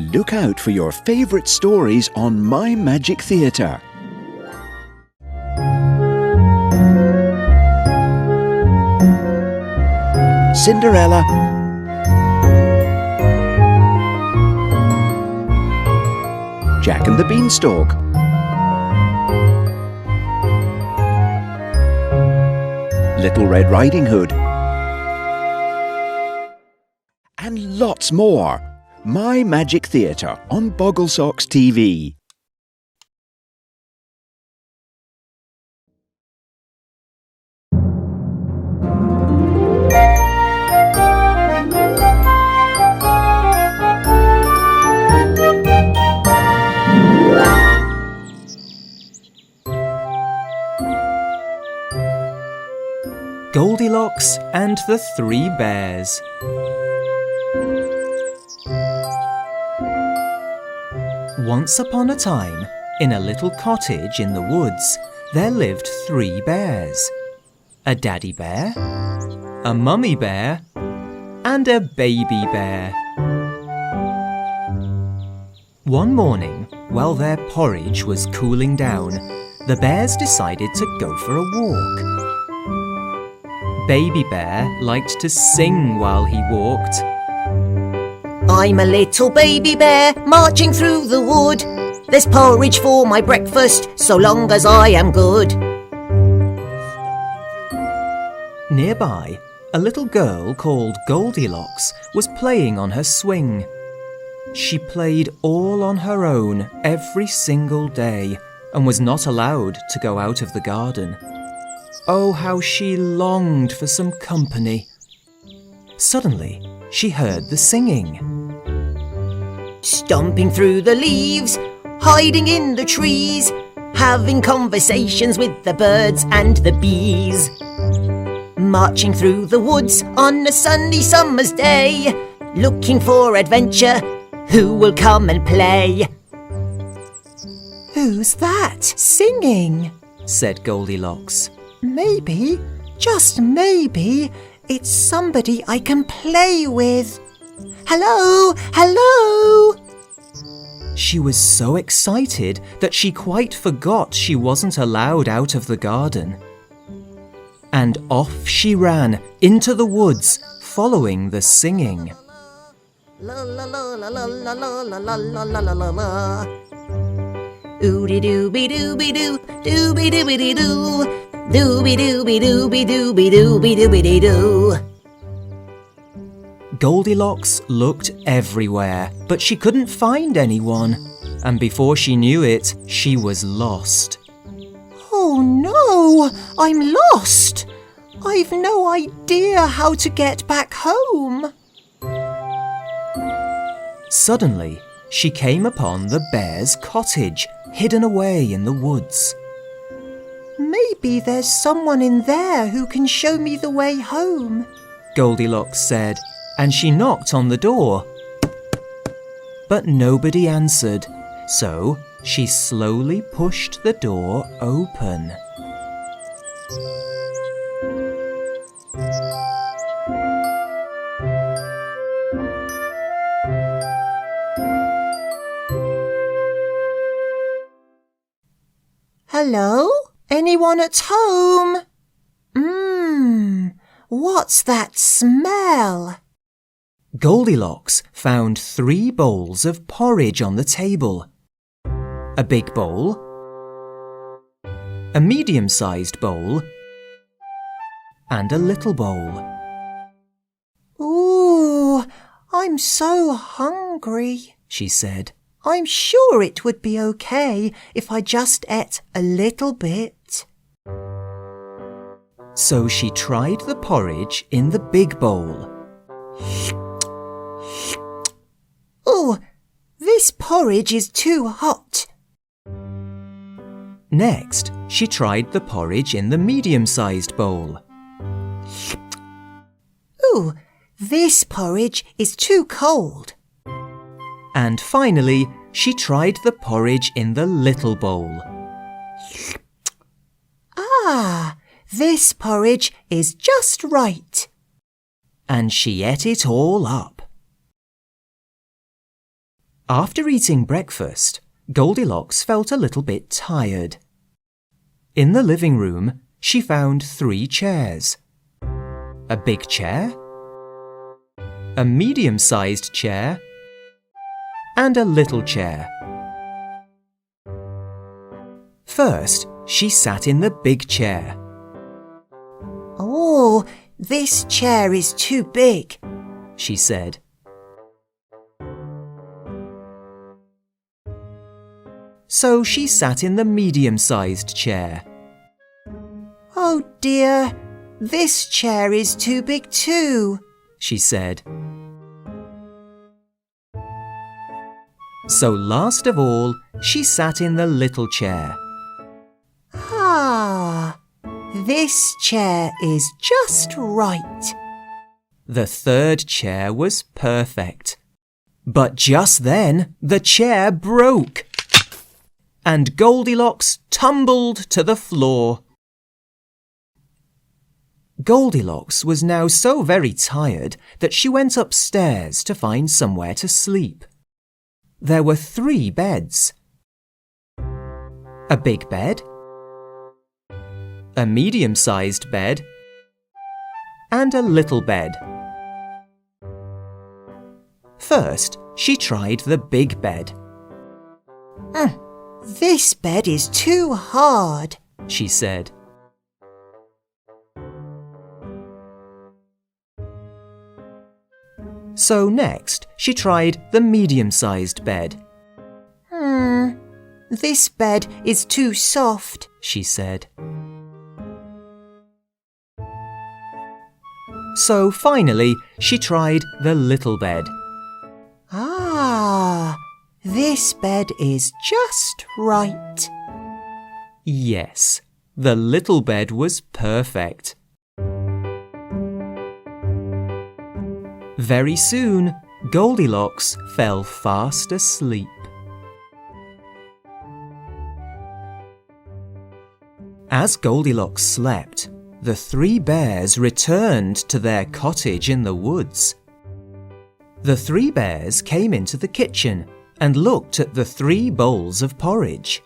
Look out for your favourite stories on My Magic Theatre. Cinderella, Jack and the Beanstalk, Little Red Riding Hood, and lots more. My Magic Theatre on Bogglesocks TV. Goldilocks and the Three Bears. Once upon a time, in a little cottage in the woods, there lived 3 bears. A daddy bear, a mummy bear, and a baby bear. One morning, while their porridge was cooling down, the bears decided to go for a walk. Baby Bear liked to sing while he walked. I'm a little baby bear marching through the wood. There's porridge for my breakfast so long as I am good. Nearby, a little girl called Goldilocks was playing on her swing. She played all on her own every single day and was not allowed to go out of the garden. Oh, how she longed for some company. Suddenly, she heard the singing. Stomping through the leaves, hiding in the trees, having conversations with the birds and the bees. Marching through the woods on a sunny summer's day, looking for adventure, who will come and play? Who's that singing? Said Goldilocks. Maybe, just maybe, it's somebody I can play with. Hello, hello! She was so excited that she quite forgot she wasn't allowed out of the garden. And off she ran into the woods, following the singing. La la la la la la la la la la la la la. Ooby-dooby-dooby-doo, dooby-dooby-doo, dooby-dooby-dooby-dooby-dooby-dooby-doo. Goldilocks looked everywhere, but she couldn't find anyone. And before she knew it, she was lost. Oh no, I'm lost. I've no idea how to get back home. Suddenly, she came upon the bear's cottage, hidden away in the woods. Maybe there's someone in there who can show me the way home, Goldilocks said, and she knocked on the door. But nobody answered, so she slowly pushed the door open. Hello? Anyone at home? What's that smell? Goldilocks found 3 bowls of porridge on the table. A big bowl, a medium-sized bowl, and a little bowl. Ooh, I'm so hungry, she said. I'm sure it would be okay if I just ate a little bit. So she tried the porridge in the big bowl. Oh, this porridge is too hot. Next, she tried the porridge in the medium-sized bowl. Ooh, this porridge is too cold. And finally, she tried the porridge in the little bowl. Ah, this porridge is just right. And she ate it all up. After eating breakfast, Goldilocks felt a little bit tired. In the living room, she found 3 chairs. A big chair, a medium-sized chair, and a little chair. First, she sat in the big chair. Oh, this chair is too big, she said. So she sat in the medium-sized chair. Oh dear, this chair is too big too, she said. So last of all, she sat in the little chair. Ah, this chair is just right. The 3rd chair was perfect. But just then, the chair broke, and Goldilocks tumbled to the floor. Goldilocks was now so very tired that she went upstairs to find somewhere to sleep. There were 3 beds. A big bed, a medium-sized bed, and a little bed. First, she tried the big bed. This bed is too hard, she said. So next, she tried the medium-sized bed. This bed is too soft, she said. So finally, she tried the little bed. Ah, this bed is just right. Yes, the little bed was perfect. Very soon, Goldilocks fell fast asleep. As Goldilocks slept, the 3 bears returned to their cottage in the woods. The 3 bears came into the kitchen and looked at the 3 bowls of porridge.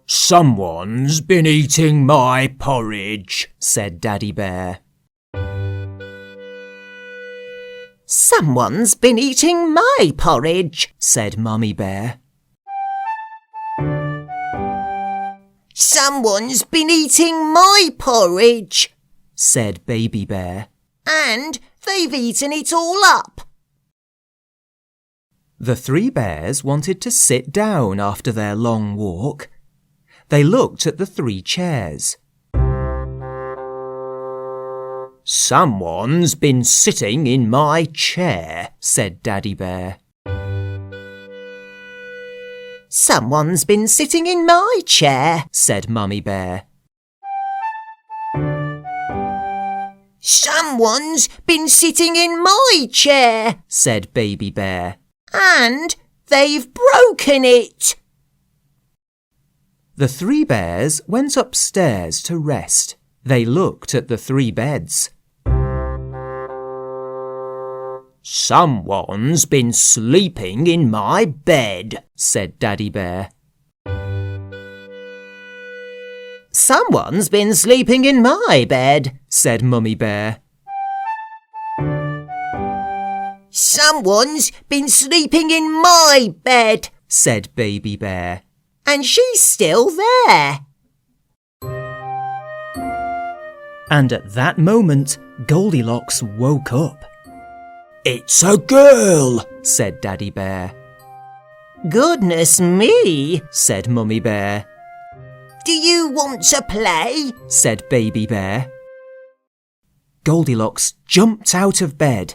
"Someone's been eating my porridge," said Daddy Bear. Someone's been eating my porridge, said Mummy Bear. Someone's been eating my porridge, said Baby Bear. and they've eaten it all up. The 3 bears wanted to sit down after their long walk. They looked at the 3 chairs. "Someone's been sitting in my chair," said Daddy Bear. Someone's been sitting in my chair, said Mummy Bear. Someone's been sitting in my chair, said Baby Bear. and they've broken it. The 3 bears went upstairs to rest. They looked at the 3 beds. "Someone's been sleeping in my bed," said Daddy Bear. Someone's been sleeping in my bed, said Mummy Bear. Someone's been sleeping in my bed, said Baby Bear. and she's still there. And at that moment, Goldilocks woke up. "It's a girl," said Daddy Bear. Goodness me, said Mummy Bear. do you want to play? said Baby Bear. Goldilocks jumped out of bed.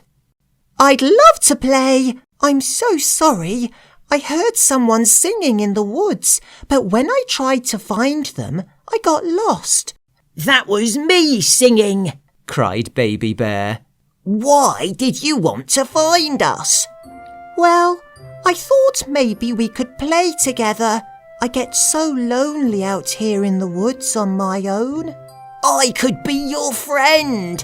I'd love to play. I'm so sorry. I heard someone singing in the woods, but when I tried to find them, I got lost. That was me singing. cried Baby Bear. Why did you want to find us? Well, I thought maybe we could play together. I get so lonely out here in the woods on my own. I could be your friend.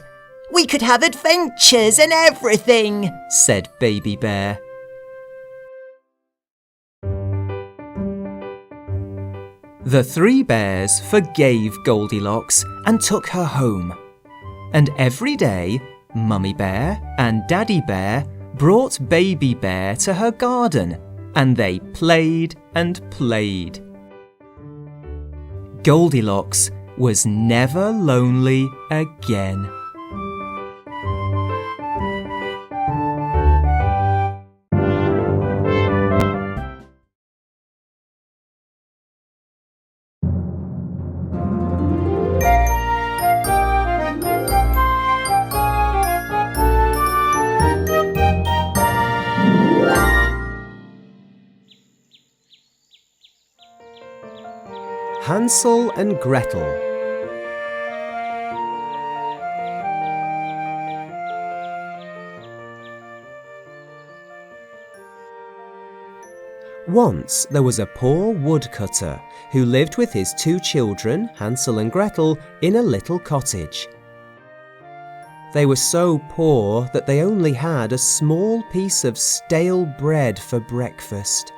We could have adventures and everything, said Baby Bear. The three bears forgave Goldilocks and took her home. And every day, Mummy Bear and Daddy Bear brought Baby Bear to her garden, and they played and played. Goldilocks was never lonely again. Hansel and Gretel. Once there was a poor woodcutter who lived with his two children, Hansel and Gretel, in a little cottage. They were so poor that they only had a small piece of stale bread for breakfast.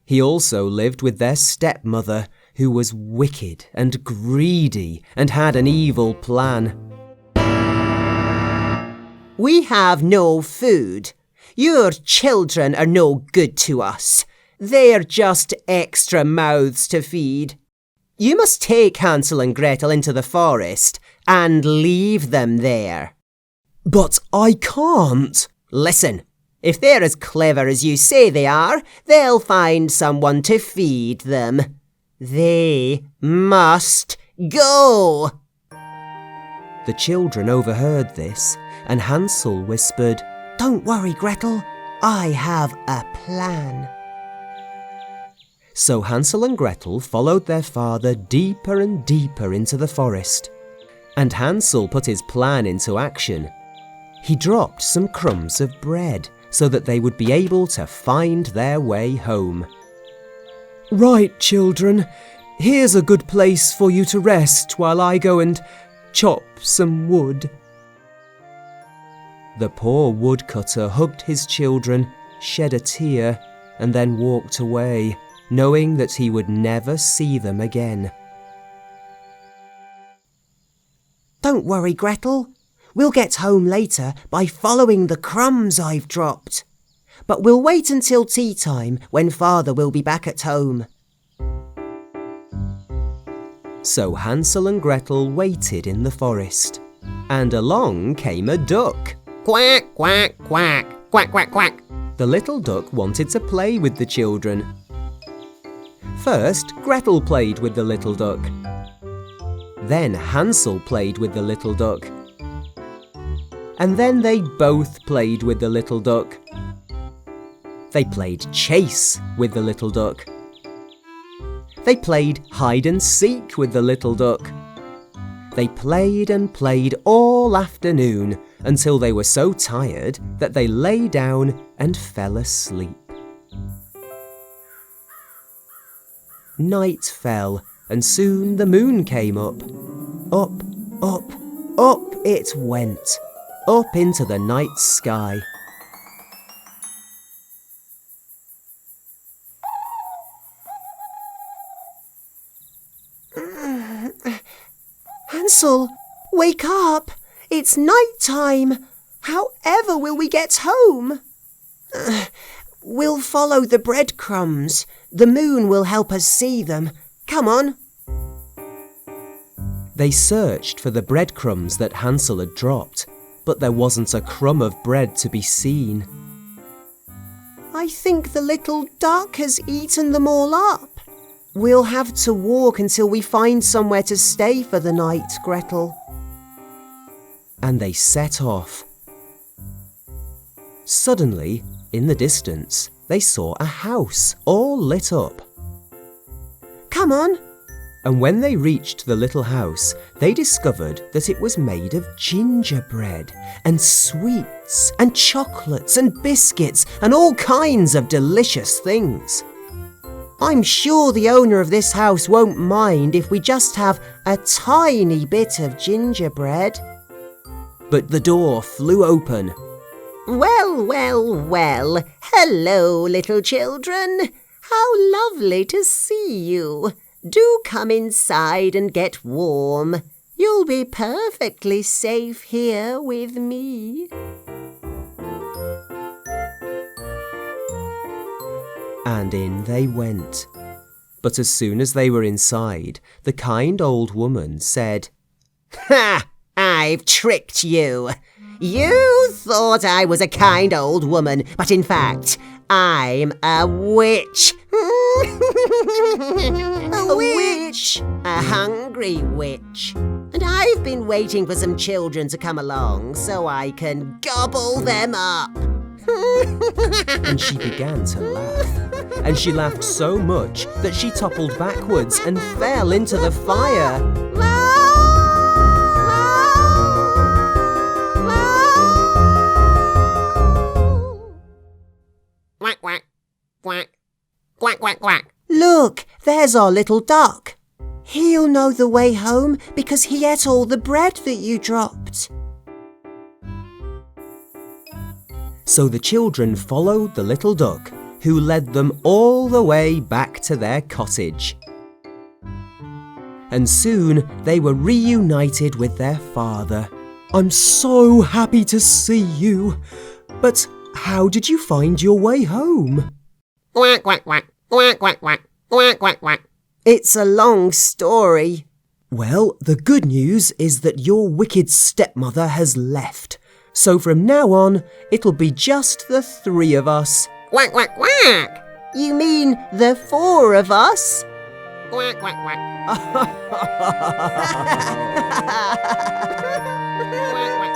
He also lived with their stepmother, who was wicked and greedy and had an evil plan. We have no food. Your children are no good to us. They're just extra mouths to feed. You must take Hansel and Gretel into the forest and leave them there. But I can't. Listen, if they're as clever as you say they are, they'll find someone to feed them. They must go. The children overheard this, and Hansel whispered, Don't worry, Gretel. I have a plan. So Hansel and Gretel followed their father deeper and deeper into the forest. And Hansel put his plan into action. He dropped some crumbs of bread so that they would be able to find their way home. Right, children, here's a good place for you to rest while I go and chop some wood. The poor woodcutter hugged his children, shed a tear, and then walked away, knowing that he would never see them again. Don't worry, Gretel. We'll get home later by following the crumbs I've dropped. But we'll wait until tea time when Father will be back at home. So Hansel and Gretel waited in the forest, and along came a duck. Quack, quack, quack, quack, quack, quack. The little duck wanted to play with the children. First, Gretel played with the little duck. Then Hansel played with the little duck. And then they both played with the little duck. They played chase with the little duck. They played hide and seek with the little duck. They played and played all afternoon until they were so tired that they lay down and fell asleep. Night fell, and soon the moon came up. Up, up, up it went, up into the night sky. Hansel, wake up! It's night time! However will we get home? We'll follow the breadcrumbs. The moon will help us see them. Come on. They searched for the breadcrumbs that Hansel had dropped, but there wasn't a crumb of bread to be seen. I think the little duck has eaten them all up. We'll have to walk until we find somewhere to stay for the night, Gretel. And they set off. Suddenly, in the distance, they saw a house all lit up. Come on. And when they reached the little house, they discovered that it was made of gingerbread and sweets and chocolates and biscuits and all kinds of delicious things. I'm sure the owner of this house won't mind if we just have a tiny bit of gingerbread. But the door flew open. Well, well, well. Hello, little children. How lovely to see you. Do come inside and get warm. You'll be perfectly safe here with me. And in they went. But as soon as they were inside, the kind old woman said, Ha! I've tricked you. You thought I was a kind old woman, but in fact, I'm a witch. A witch? A hungry witch. And I've been waiting for some children to come along so I can gobble them up. and she began to laugh. And she laughed so much that she toppled backwards and fell into the fire. Quack, quack, quack, quack, quack, quack. Look, there's our little duck. He'll know the way home because he ate all the bread that you dropped. So the children followed the little duck, who led them all the way back to their cottage. And soon they were reunited with their father. "I'm so happy to see you. But how did you find your way home?" Quack, quack, quack, quack, quack, quack, quack, quack, quack. It's a long story. Well, the good news is that your wicked stepmother has left. So from now on, it'll be just the three of us. Quack, quack, quack. You mean the four of us? Quack, quack, quack. Quack, quack.